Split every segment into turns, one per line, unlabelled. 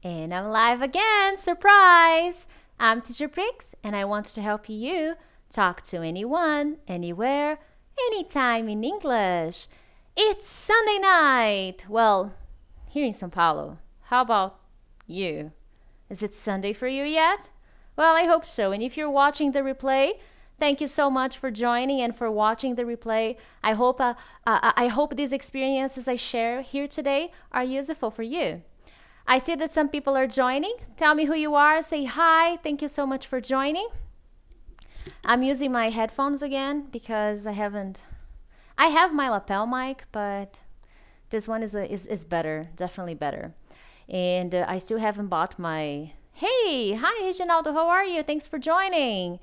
And I'm live again, surprise! I'm Teacher Prix, and I want to help you talk to anyone, anywhere, anytime in English. It's Sunday night! Well, here in São Paulo. How about you? Is it Sunday for you yet? Well, I hope so. And if you're watching the replay, thank you so much for joining and for watching the replay. I hope these experiences I share here today are useful for you. I see that some people are joining. Tell me who you are. Say hi. Thank you so much for joining. I'm using my headphones again because I have my lapel mic, but this one is better, definitely better. And I still haven't bought my... Hey, hi Reginaldo, how are you? Thanks for joining.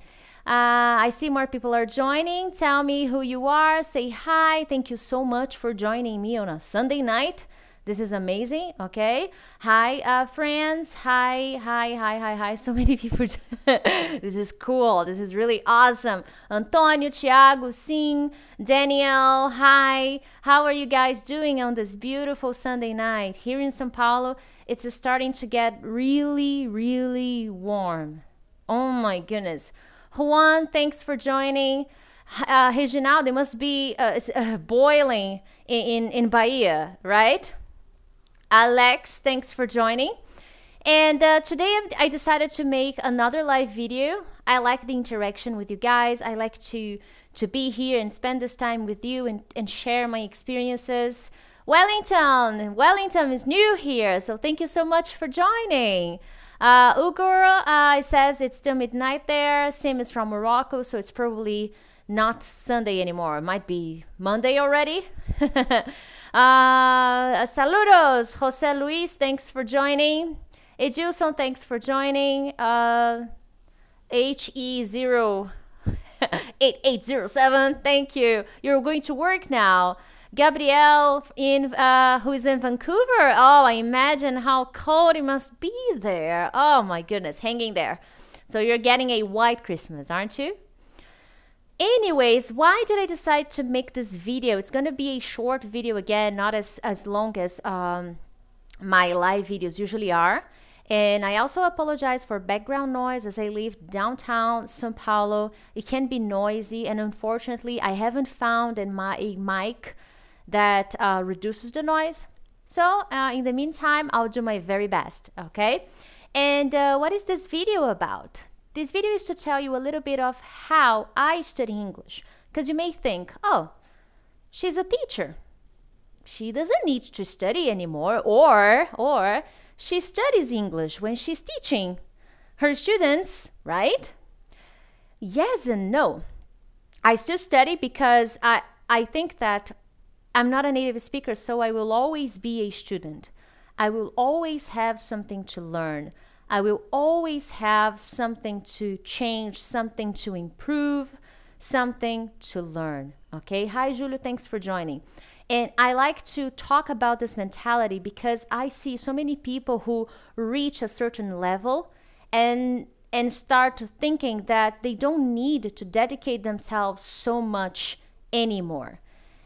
I see more people are joining. Tell me who you are. Say hi. Thank you so much for joining me on a Sunday night. This is amazing, okay? Hi, friends. Hi. So many people. This is cool. This is really awesome. Antonio, Thiago, Sim, Daniel, hi. How are you guys doing on this beautiful Sunday night? Here in São Paulo, it's starting to get really, really warm. Oh my goodness. Juan, thanks for joining. Reginaldo, it must be boiling in Bahia, right? Alex, thanks for joining. And today I decided to make another live video. I like the interaction with you guys. I like to be here and spend this time with you and share my experiences. Wellington is new here, so thank you so much for joining. Ugur says it's still midnight there. Sim is from Morocco, so it's probably not Sunday anymore. It might be Monday already. Saludos, Jose Luis, thanks for joining. Edilson, thanks for joining. HE08807, thank you. You're going to work now. Gabrielle, who is in Vancouver. Oh, I imagine how cold it must be there. Oh my goodness, hanging there. So you're getting a white Christmas, aren't you? Anyways, why did I decide to make this video? It's going to be a short video again, not as long as my live videos usually are. And I also apologize for background noise as I live downtown São Paulo. It can be noisy, and unfortunately, I haven't found a mic that reduces the noise. So in the meantime, I'll do my very best, okay? And what is this video about? This video is to tell you a little bit of how I study English. Because you may think, oh, she's a teacher. She doesn't need to study anymore. Or she studies English when she's teaching her students, right? Yes and no. I still study because I think that I'm not a native speaker, so I will always be a student. I will always have something to learn. I will always have something to change, something to improve, something to learn. Okay? Hi, Julio. Thanks for joining. And I like to talk about this mentality because I see so many people who reach a certain level and start thinking that they don't need to dedicate themselves so much anymore.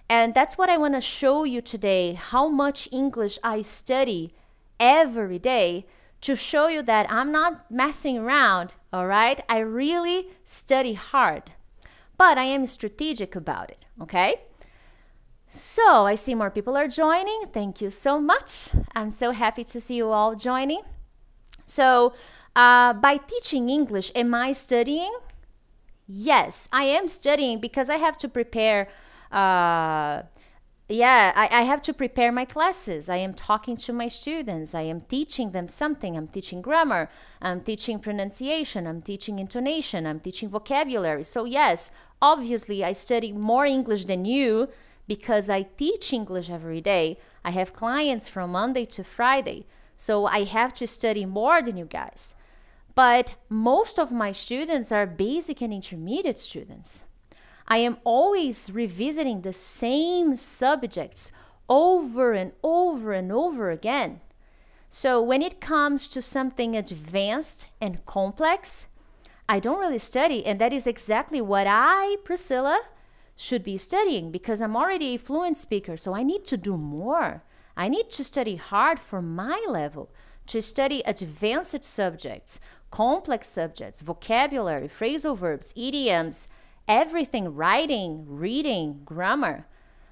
And that's what I want to show you today, how much English I study every day, to show you that I'm not messing around, all right? I really study hard, but I am strategic about it, okay? So I see more people are joining. Thank you so much. I'm so happy to see you all joining. So by teaching English, am I studying? Yes, I am studying because I have to prepare I have to prepare my classes. I am talking to my students. I am teaching them something. I'm teaching grammar. I'm teaching pronunciation. I'm teaching intonation. I'm teaching vocabulary. So yes, obviously I study more English than you because I teach English every day. I have clients from Monday to Friday. So I have to study more than you guys. But most of my students are basic and intermediate students. I am always revisiting the same subjects over and over and over again. So when it comes to something advanced and complex, I don't really study, and that is exactly what I, Priscilla, should be studying because I'm already a fluent speaker, so I need to do more. I need to study hard for my level to study advanced subjects, complex subjects, vocabulary, phrasal verbs, idioms, everything, writing, reading, grammar.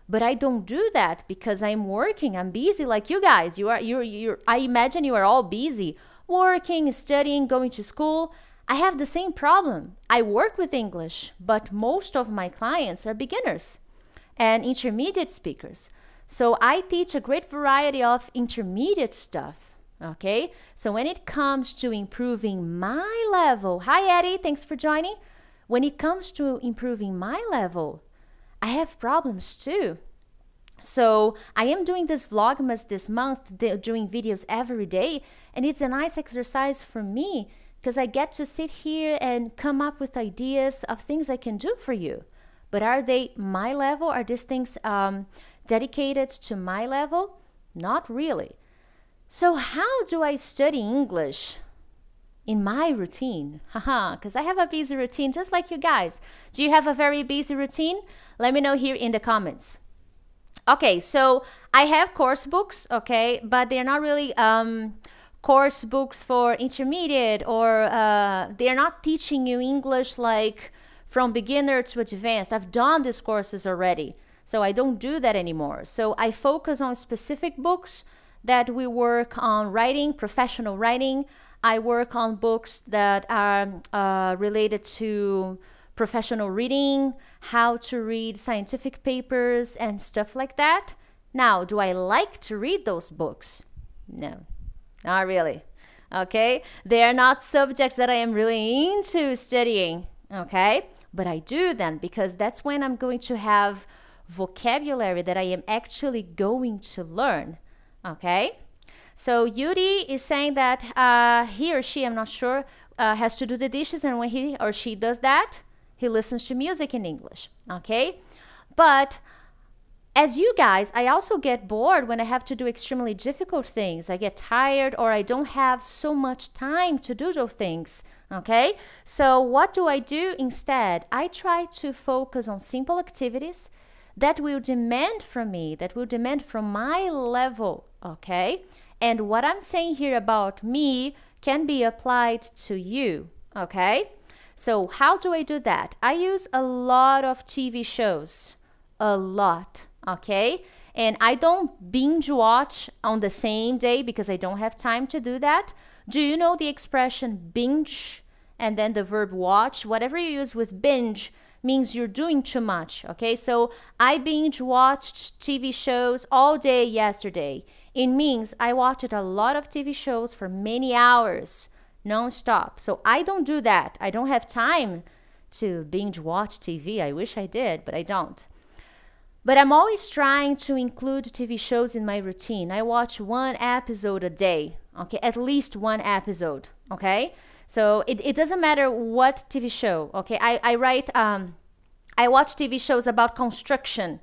But I don't do that because I'm working. I'm busy like you guys. I imagine you are all busy, working, studying, going to school. I have the same problem. I work with English, but most of my clients are beginners and intermediate speakers. So I teach a great variety of intermediate stuff, okay? So when it comes to improving my level, hi Eddie, thanks for joining. When it comes to improving my level, I have problems too. So I am doing this Vlogmas this month, doing videos every day, and it's a nice exercise for me because I get to sit here and come up with ideas of things I can do for you. But are they my level? Are these things dedicated to my level? Not really. So how do I study English in my routine? Haha, because I have a busy routine just like you guys. Do you have a very busy routine? Let me know here in the comments. Okay, so I have course books, okay, but they're not really course books for intermediate, or they're not teaching you English like from beginner to advanced. I've done these courses already, so I don't do that anymore. So I focus on specific books that we work on writing, professional writing. I work on books that are related to professional reading, how to read scientific papers and stuff like that. Now, do I like to read those books? No, not really. Okay, they are not subjects that I am really into studying. Okay, but I do them because that's when I'm going to have vocabulary that I am actually going to learn. Okay, so Yuri is saying that he or she, I'm not sure, has to do the dishes, and when he or she does that, he listens to music in English. Okay, but as you guys, I also get bored when I have to do extremely difficult things. I get tired, or I don't have so much time to do those things. Okay, so what do I do instead? I try to focus on simple activities that will demand from me, that will demand from my level. Okay, and what I'm saying here about me can be applied to you. Okay, so how do I do that? I use a lot of TV shows, a lot. Okay, and I don't binge watch on the same day because I don't have time to do that. Do you know the expression binge and then the verb watch? Whatever you use with binge means you're doing too much. Okay, so I binge watched TV shows all day yesterday. It means I watched a lot of TV shows for many hours non-stop. So I don't do that. I don't have time to binge watch TV. I wish I did, but I don't. But I'm always trying to include TV shows in my routine. I watch one episode a day, okay? At least one episode, okay? So it doesn't matter what TV show, okay? I watch TV shows about construction.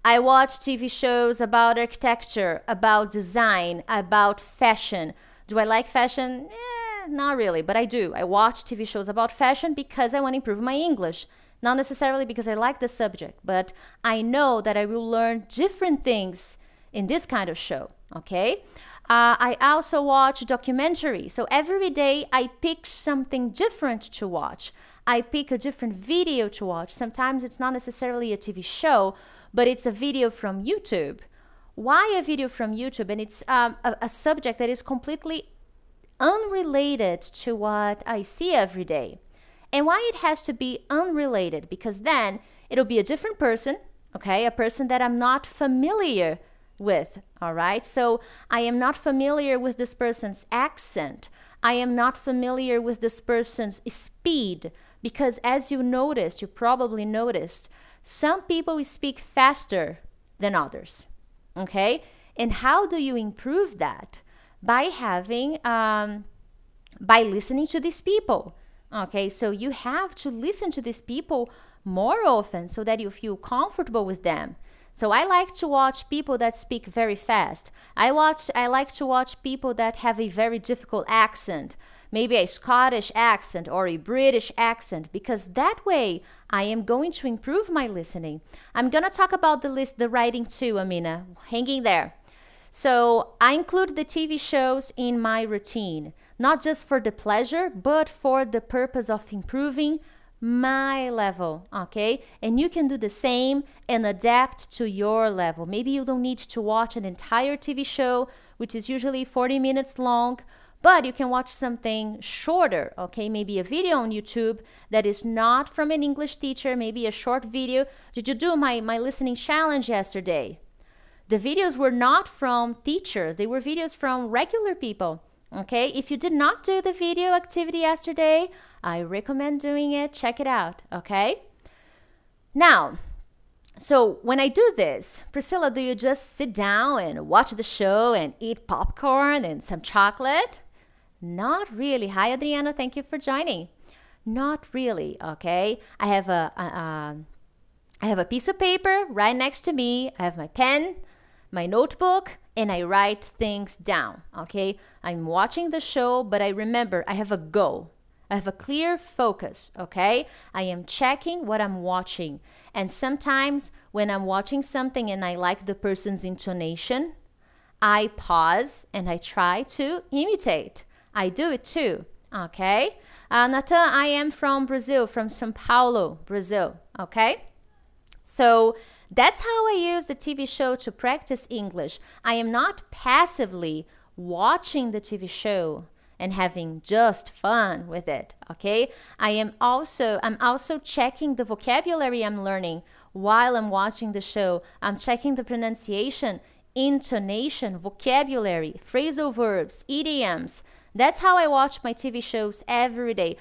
I watch TV shows about architecture, about design, about fashion. Do I like fashion? Not really, but I do. I watch TV shows about fashion because I want to improve my English. Not necessarily because I like the subject, but I know that I will learn different things in this kind of show, okay? I also watch documentaries. So every day I pick something different to watch. I pick a different video to watch. Sometimes it's not necessarily a TV show, but it's a video from YouTube. Why a video from YouTube? And it's a subject that is completely unrelated to what I see every day. And why it has to be unrelated? Because then it'll be a different person, okay? A person that I'm not familiar with, all right? So I am not familiar with this person's accent. I am not familiar with this person's speed. Because as you noticed, you probably noticed, some people speak faster than others, okay? And how do you improve that? By having, by listening to these people. Okay, so you have to listen to these people more often so that you feel comfortable with them. So I like to watch people that speak very fast. I like to watch people that have a very difficult accent, maybe a Scottish accent or a British accent, because that way I am going to improve my listening. I'm going to talk about the writing too, Amina. Hanging there. So I include the TV shows in my routine, not just for the pleasure, but for the purpose of improving my level, okay? And you can do the same and adapt to your level. Maybe you don't need to watch an entire TV show, which is usually 40 minutes long, but you can watch something shorter, okay? Maybe a video on YouTube that is not from an English teacher, maybe a short video. Did you do my listening challenge yesterday? The videos were not from teachers. They were videos from regular people, okay? If you did not do the video activity yesterday, I recommend doing it. Check it out, okay? Now, so when I do this, Priscilla, do you just sit down and watch the show and eat popcorn and some chocolate? Not really. Hi, Adriano. Thank you for joining. Not really, okay? I have a piece of paper right next to me. I have my pen, my notebook, and I write things down, okay? I'm watching the show, but I remember I have a goal. I have a clear focus, okay? I am checking what I'm watching. And sometimes when I'm watching something and I like the person's intonation, I pause and I try to imitate. I do it too, okay? Natan, I am from Brazil, from São Paulo, Brazil, okay? So that's how I use the TV show to practice English. I am not passively watching the TV show and having just fun with it, okay? I'm also checking the vocabulary I'm learning while I'm watching the show. I'm checking the pronunciation, intonation, vocabulary, phrasal verbs, idioms. That's how I watch my TV shows every day.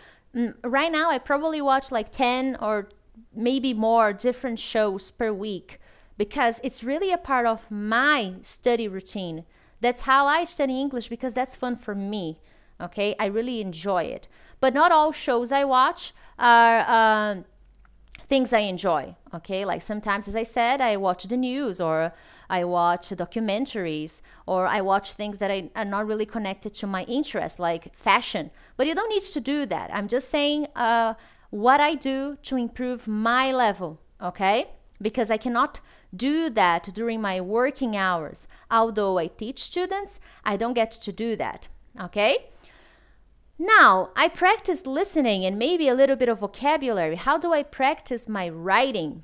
Right now, I probably watch like 10 or maybe more different shows per week because it's really a part of my study routine. That's how I study English because that's fun for me, okay? I really enjoy it. But not all shows I watch are things I enjoy, okay? Like sometimes, as I said, I watch the news or I watch documentaries or I watch things that are not really connected to my interest, like fashion. But you don't need to do that. I'm just saying what I do to improve my level, okay? Because I cannot do that during my working hours. Although I teach students, I don't get to do that, okay? Now, I practice listening and maybe a little bit of vocabulary. How do I practice my writing?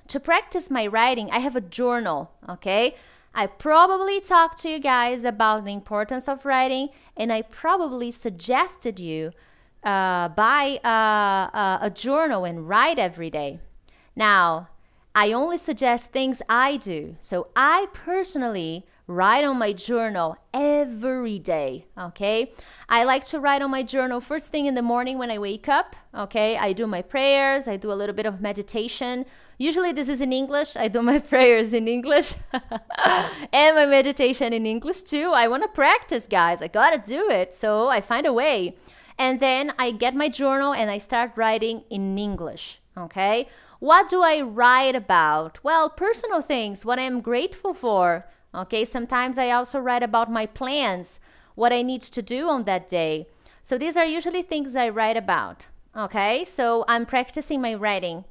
To practice my writing, I have a journal, okay? I probably talked to you guys about the importance of writing, and I probably suggested you buy a journal and write every day. Now, I only suggest things I do. So I personally write on my journal every day, okay? I like to write on my journal first thing in the morning when I wake up, okay? I do my prayers, I do a little bit of meditation. Usually this is in English. I do my prayers in English and my meditation in English too. I want to practice, guys. I gotta do it, so I find a way. And then I get my journal and I start writing in English, okay? What do I write about? Well, personal things, what I'm grateful for. Okay, sometimes I also write about my plans, what I need to do on that day. So these are usually things I write about. Okay, so I'm practicing my writing.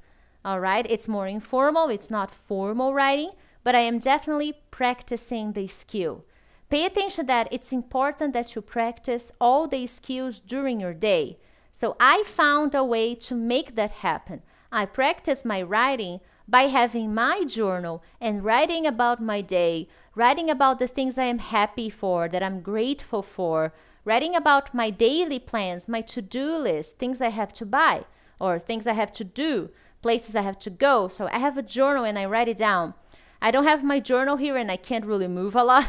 All right, it's more informal, it's not formal writing, but I am definitely practicing the skill. Pay attention that it's important that you practice all the skills during your day. So I found a way to make that happen. I practice my writing by having my journal and writing about my day, writing about the things I am happy for, that I'm grateful for, writing about my daily plans, my to-do list, things I have to buy or things I have to do, places I have to go. So I have a journal and I write it down. I don't have my journal here and I can't really move a lot.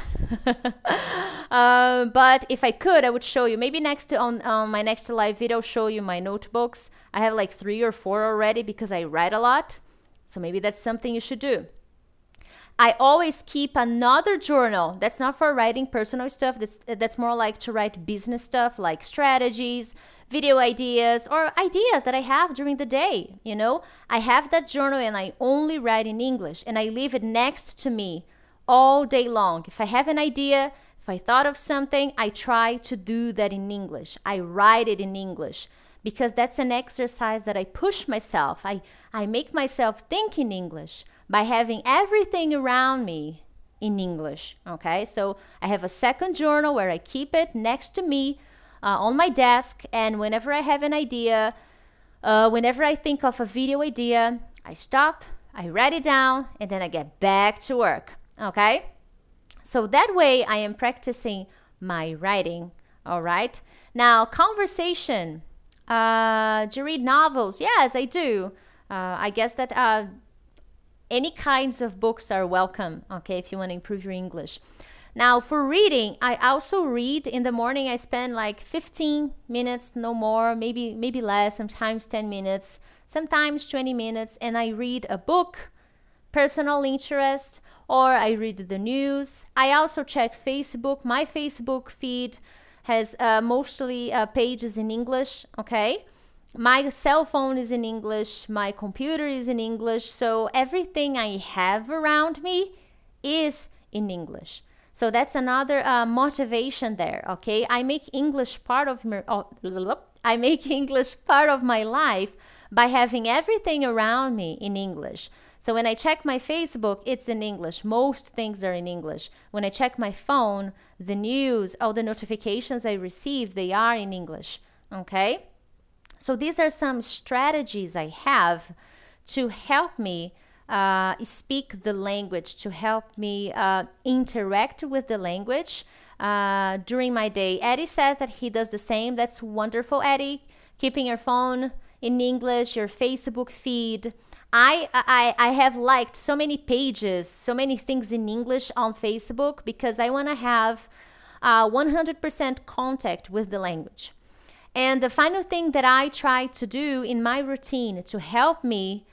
But if I could, I would show you. Maybe on my next live video, show you my notebooks. I have like 3 or 4 already because I write a lot. So maybe that's something you should do. I always keep another journal. That's not for writing personal stuff. That's more like to write business stuff like strategies, video ideas, or ideas that I have during the day. You know, I have that journal and I only write in English and I leave it next to me all day long. If I have an idea, if I thought of something, I try to do that in English. I write it in English. Because that's an exercise that I push myself. I make myself think in English by having everything around me in English, okay? So I have a second journal where I keep it next to me on my desk, and whenever I have an idea, whenever I think of a video idea, I stop, I write it down, and then I get back to work, okay? So that way I am practicing my writing, all right? Now, conversation. Do you read novels? Yes, I do. I guess that any kinds of books are welcome, okay, if you want to improve your English. Now, for reading, I also read in the morning. I spend like 15 minutes, no more, maybe less, sometimes 10 minutes, sometimes 20 minutes, and I read a book, personal interest, or I read the news. I also check Facebook. My Facebook feed has mostly pages in English, okay? My cell phone is in English, my computer is in English, so everything I have around me is in English. So that's another motivation there, okay? I make English part of my, life by having everything around me in English. So when I check my Facebook, it's in English. Most things are in English. When I check my phone, the news, all the notifications I receive, they are in English, okay? So these are some strategies I have to help me speak the language, to help me interact with the language during my day. Eddie says that he does the same. That's wonderful, Eddie. Keeping your phone in English, your Facebook feed. I have liked so many pages, so many things in English on Facebook because I want to have 100% contact with the language. And the final thing that I try to do in my routine to help me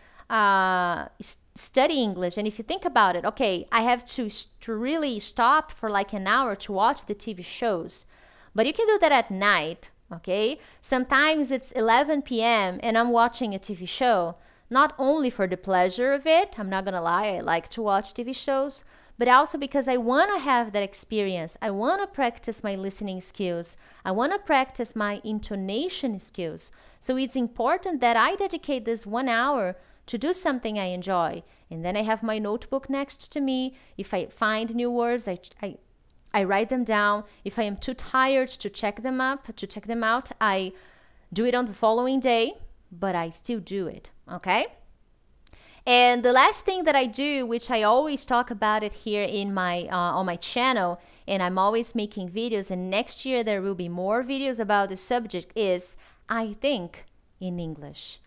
study English, and if you think about it, okay, I have to really stop for like an hour to watch the TV shows, but you can do that at night, okay? Sometimes it's 11 p.m. and I'm watching a TV show, not only for the pleasure of it, I'm not gonna lie, I like to watch TV shows, but also because I want to have that experience. I want to practice my listening skills. I want to practice my intonation skills. So it's important that I dedicate this 1 hour to do something I enjoy. And then I have my notebook next to me. If I find new words, I write them down. If I am too tired to check them out, I do it on the following day, but I still do it, okay? And the last thing that I do, which I always talk about it here in my on my channel, and I'm always making videos, and next year there will be more videos about the subject, is I think in English.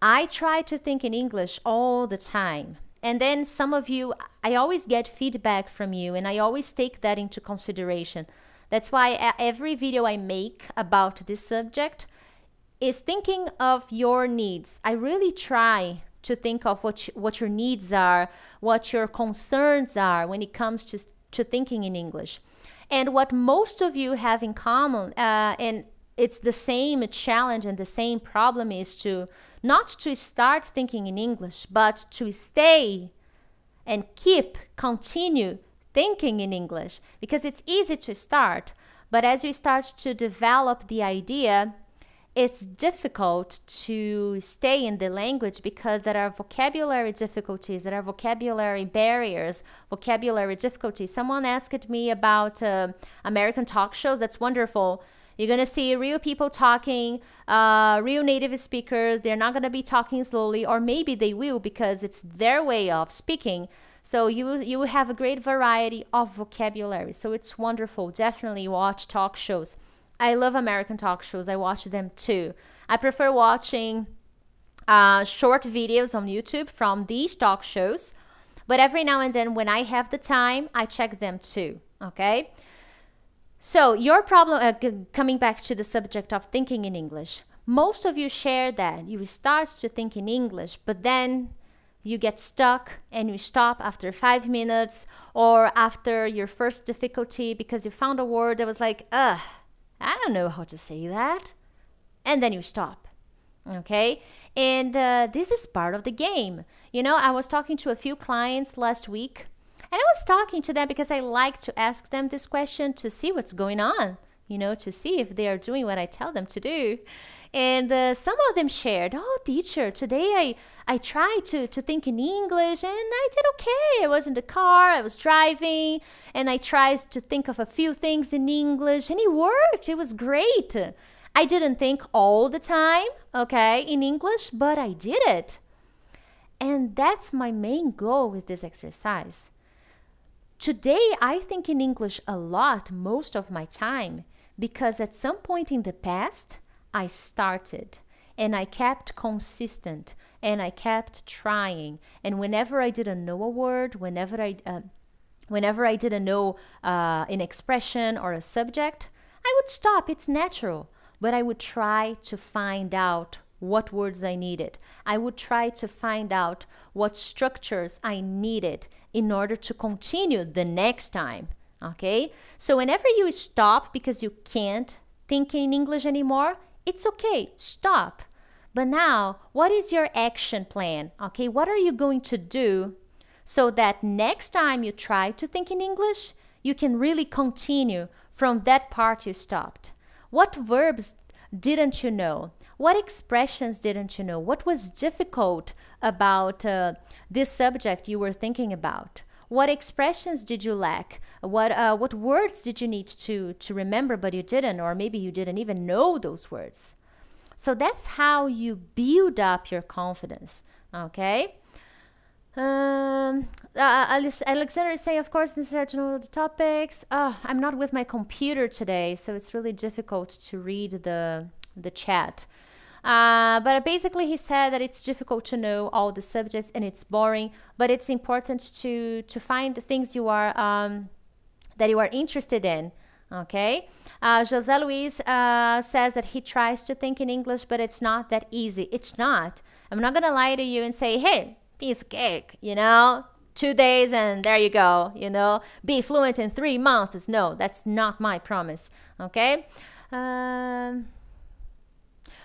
I try to think in English all the time. And then some of you, I always get feedback from you, and I always take that into consideration. That's why every video I make about this subject is thinking of your needs. I really try to think of what your needs are, what your concerns are when it comes to thinking in English. And what most of you have in common, and it's the same challenge and the same problem, is to not to start thinking in English, but to stay and continue thinking in English. Because it's easy to start, but as you start to develop the idea, it's difficult to stay in the language because there are vocabulary difficulties, there are vocabulary barriers, vocabulary difficulties. Someone asked me about American talk shows. That's wonderful. You're going to see real people talking, real native speakers. They're not going to be talking slowly, or maybe they will because it's their way of speaking. So you will have a great variety of vocabulary. So it's wonderful. Definitely watch talk shows. I love American talk shows. I watch them too. I prefer watching short videos on YouTube from these talk shows, but every now and then when I have the time, I check them too, okay? So your problem, coming back to the subject of thinking in English, most of you share that. You start to think in English, but then you get stuck and you stop after 5 minutes or after your first difficulty because you found a word that was like, I don't know how to say that. And then you stop, okay? And this is part of the game. You know, I was talking to a few clients last week, and I was talking to them because I like to ask them this question to see what's going on, to see if they are doing what I tell them to do. And some of them shared, oh, teacher, today I tried to think in English and I did okay. I was in the car, I was driving, and I tried to think of a few things in English and it worked. It was great. I didn't think all the time, okay, in English, but I did it. And that's my main goal with this exercise. Today, I think in English a lot most of my time because at some point in the past, I started and I kept consistent and I kept trying. And whenever I didn't know a word, whenever I didn't know an expression or a subject, I would stop. It's natural. But I would try to find out what words I needed. I would try to find out what structures I needed in order to continue the next time. Okay? So whenever you stop because you can't think in English anymore, it's okay. Stop. But now, what is your action plan? Okay? What are you going to do so that next time you try to think in English, you can really continue from that part you stopped? What verbs didn't you know? What expressions didn't you know? What was difficult about this subject you were thinking about? What expressions did you lack? What words did you need to remember but you didn't, or maybe you didn't even know those words? So that's how you build up your confidence, okay? Alexander is saying, of course, necessary to know the topics. I'm not with my computer today, so it's really difficult to read the chat. But basically, he said that it's difficult to know all the subjects and it's boring, but it's important to find the things you are that you are interested in. Okay, José Luis says that he tries to think in English, but it's not that easy. It's not. I'm not gonna lie to you and say, hey, piece of cake, 2 days and there you go, be fluent in 3 months. No, that's not my promise. Okay.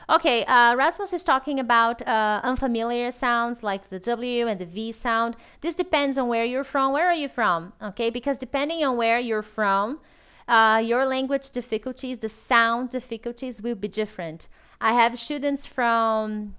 Okay, Rasmus is talking about unfamiliar sounds like the W and the V sound. This depends on where you're from. Where are you from? Okay, because depending on where you're from, your language difficulties, the sound difficulties will be different. I had students from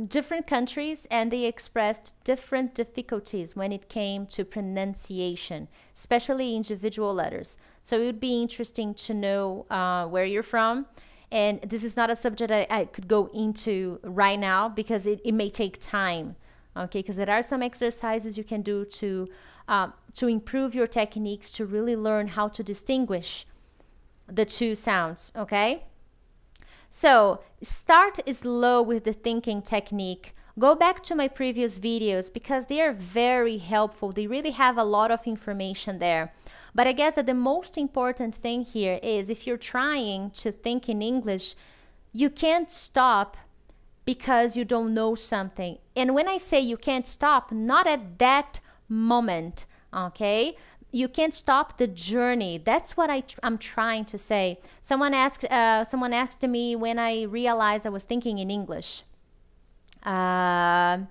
different countries and they expressed different difficulties when it came to pronunciation, especially individual letters. So it would be interesting to know where you're from. And this is not a subject I could go into right now because it may take time. Okay, because there are some exercises you can do to improve your techniques, to really learn how to distinguish the two sounds, okay? So start slow with the thinking technique. Go back to my previous videos because they are very helpful. They really have a lot of information there. But I guess that the most important thing here is if you're trying to think in English, you can't stop because you don't know something. And when I say you can't stop, not at that moment, okay? You can't stop the journey. That's what I'm trying to say. Someone asked me when I realized I was thinking in English. When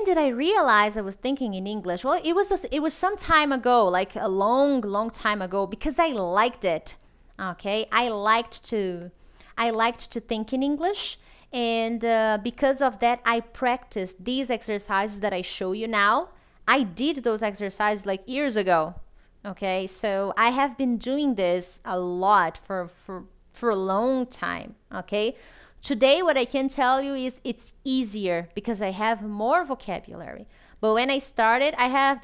did I realize I was thinking in English? Well, it was some time ago, like a long time ago, because I liked it. Okay, I liked to think in English, and because of that, I practiced these exercises that I show you now. I did those exercises like years ago. Okay, so I have been doing this a lot for a long time. Okay. Today, what I can tell you is it's easier because I have more vocabulary. But when I started, I had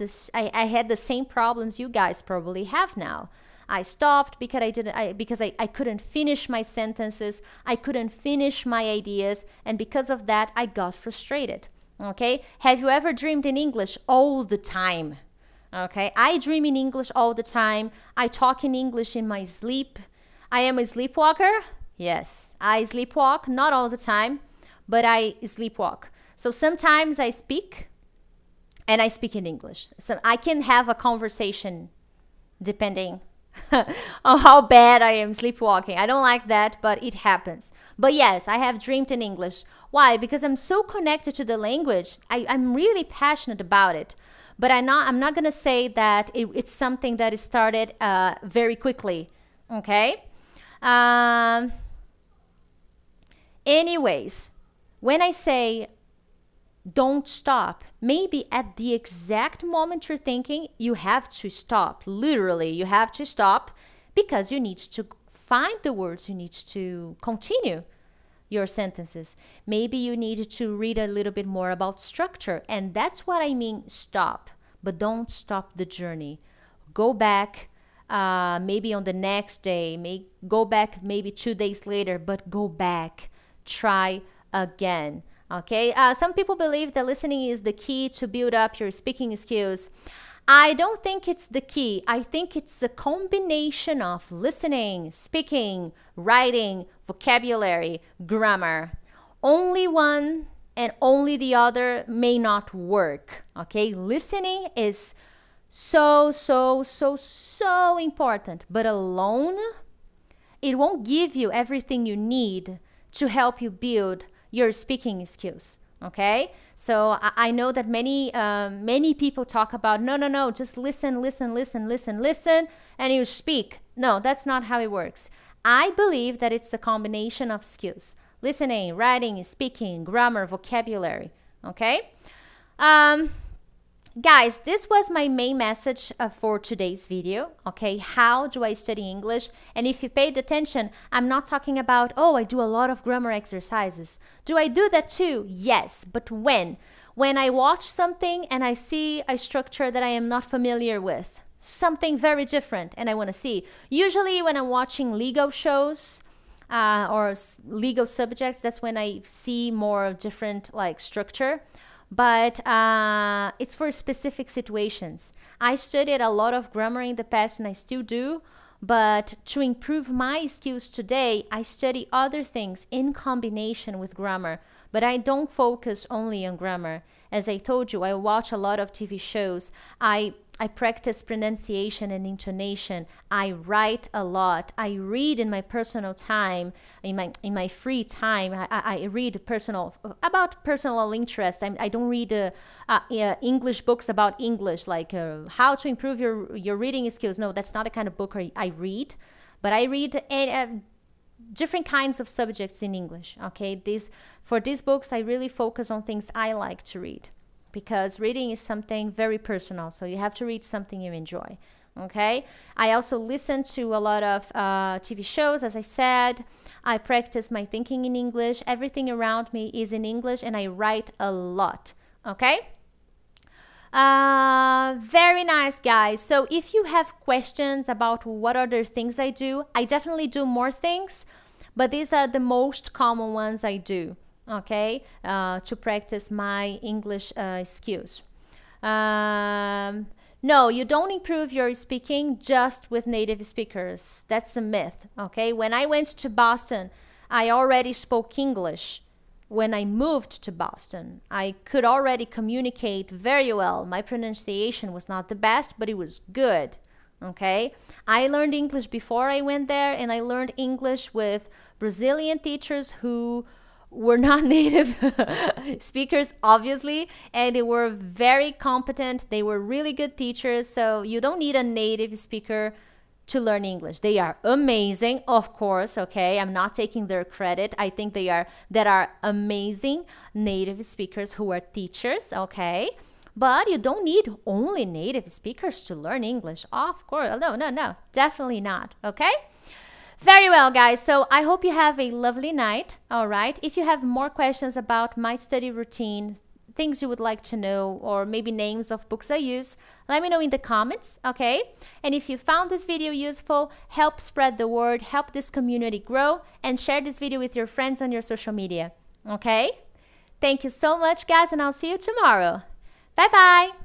the same problems you guys probably have now. I stopped because I couldn't finish my sentences, I couldn't finish my ideas, and because of that, I got frustrated. Okay? Have you ever dreamed in English all the time? Okay? I dream in English all the time. I talk in English in my sleep. I am a sleepwalker. Yes, I sleepwalk, not all the time, but I sleepwalk. So sometimes I speak, and I speak in English. So I can have a conversation depending on how bad I am sleepwalking. I don't like that, but it happens. But yes, I have dreamed in English. Why? Because I'm so connected to the language. I'm really passionate about it. But I'm not gonna say that it's something that is started very quickly. Okay. Anyways, when I say don't stop, maybe at the exact moment you're thinking, you have to stop. Literally, you have to stop because you need to find the words, you need to continue your sentences. Maybe you need to read a little bit more about structure, and that's what I mean stop. But don't stop the journey. Go back maybe on the next day, go back maybe 2 days later, but go back, try again. Okay, some people believe that listening is the key to build up your speaking skills. I don't think it's the key. I think it's a combination of listening, speaking, writing, vocabulary, grammar. Only one and only the other may not work. Okay, listening is so important, but alone, it won't give you everything you need to help you build your speaking skills. Okay, so I know that many people talk about no, just listen, and you speak. No, that's not how it works. I believe that it's a combination of skills: listening, writing, speaking, grammar, vocabulary. Okay. Guys, this was my main message for today's video, okay? How do I study English? And if you paid attention, I'm not talking about, oh, I do a lot of grammar exercises. Do I do that too? Yes, but when? When I watch something and I see a structure that I am not familiar with, something very different, and I want to see. Usually when I'm watching legal shows or legal subjects, that's when I see more different like structure. But it's for specific situations. I studied a lot of grammar in the past and I still do, but to improve my skills today, I study other things in combination with grammar, but I don't focus only on grammar. As I told you, I watch a lot of TV shows. I practice pronunciation and intonation. I write a lot. I read in my personal time, in my free time. I read about personal interest. I don't read English books about English, like how to improve your reading skills. No, that's not the kind of book I read. But I read different kinds of subjects in English. Okay, for these books, I really focus on things I like to read, because reading is something very personal, so you have to read something you enjoy, okay? I also listen to a lot of TV shows, as I said. I practice my thinking in English. Everything around me is in English, and I write a lot, okay? Very nice, guys. So if you have questions about what other things I do, I definitely do more things, but these are the most common ones I do. Okay, to practice my English skills. No, you don't improve your speaking just with native speakers. That's a myth, okay? When I went to Boston, I already spoke English. When I moved to Boston, I could already communicate very well. My pronunciation was not the best, but it was good, okay? I learned English before I went there, and I learned English with Brazilian teachers who were not native speakers, obviously, and they were very competent. They were really good teachers, so you don't need a native speaker to learn English. They are amazing, of course, okay? I'm not taking their credit. I think there are amazing native speakers who are teachers, okay? But you don't need only native speakers to learn English, of course. No, definitely not, okay? Very well, guys. So I hope you have a lovely night. All right. If you have more questions about my study routine, things you would like to know, or maybe names of books I use, let me know in the comments. Okay. And if you found this video useful, help spread the word, help this community grow, and share this video with your friends on your social media. Okay. Thank you so much, guys, and I'll see you tomorrow. Bye-bye.